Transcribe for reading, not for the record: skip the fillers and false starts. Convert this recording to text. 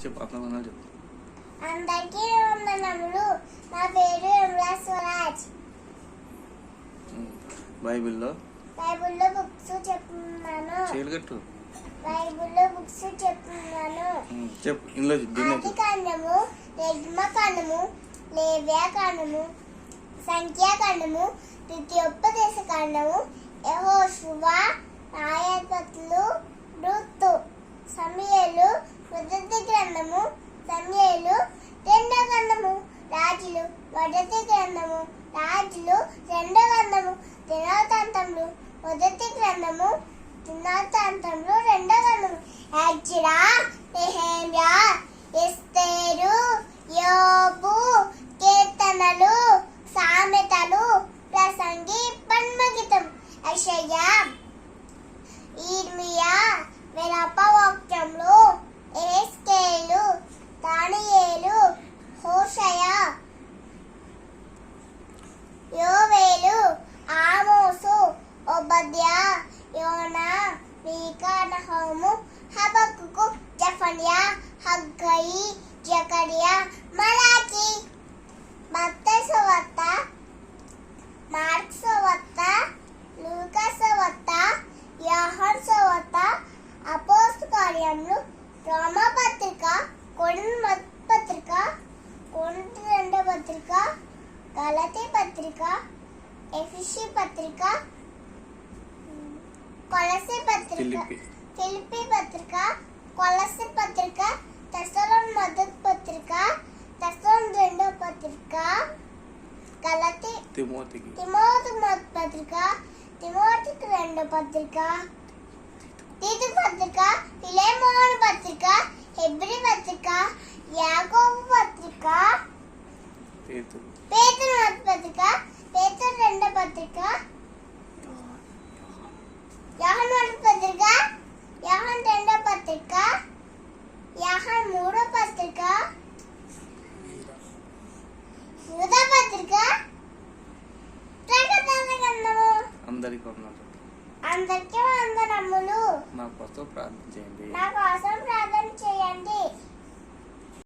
చెప్పు అర్థం చెప్పు. అందరికీ వందనములు. నా పేరు యములా స్వరాజ్. బైబిల్లో బుక్స్ చెప్తున్నాను. చేయగట్టు బైబిల్లో బుక్స్ చెప్తున్నాను. చెప్పు ఇందులో ఆదికాండము, నిర్గమకాండము, లేవ్యకాండము, సంఖ్యాకాండము, ద్వితీయోపదేశకాండము, యెహోషువ, న్యాయాధిపతులు, రూతు, సమూయేలు, మొదటి గ్రంథము, సమూయేలు, రెండవ గ్రంథము, రాజులు, మొదటి గ్రంథము, రాజులు, రెండవ గ్రంథము, దినవృత్తాంతములు, మొదటి గ్రంథము, దినవృత్తాంతములు, రెండవ గ్రంథము, ఎజ్రా, నెహెమ్యా, ఎస్తేరు, యోబు, కీర్తనలు, సామెతలు, ప్రసంగి, పద్మగీతం, యెషయా, ఇర్మియా, విలాపవాక్యములు, యెహెజ్కేలు, దానియేలు, హోషేయ, యోవేలు, ఆమోసు, ఓబద్యా, యోనా, మీకా, నహూము, హబక్కుకు, జెఫన్యా, హగ్గయి, జకరియా, మలాకి, మత్తయి సువార్త, మార్కు సువార్త, లూకా సువార్త, యోహాను సువార్త, అపోస్తల కార్యములు, రోమా పత్రిక, కొరింథీ పత్రిక, కొరింథీ రెండవ పత్రిక, గలతీ పత్రిక, ఎఫెసీ పత్రిక, కొలస్సీ పత్రిక, ఫిలిప్పీ పత్రిక, కొలస్సీ పత్రిక, తెస్సలోనిక మొదటి పత్రిక, తెస్సలోనిక రెండవ పత్రిక, గలతీ, తిమోతికి మొదటి పత్రిక, తిమోతికి రెండవ పత్రిక, తీతు పత్రిక, ఫిలెమోను పత్రిక, హెబ్రీ పత్రిక, యాకోబు పత్రిక, పేతురు మొదటి పత్రిక, పేతురు రెండవ పత్రిక, యోహాను మొదటి పత్రిక, యోహాను రెండవ పత్రిక, యోహాను మూడవ పత్రిక, యూదా పత్రిక, ప్రకటన గ్రంథము. అందరికీ వందనములు. నా కోసం ప్రార్థన చేయండి. నా కోసం ప్రార్థన చేయండి.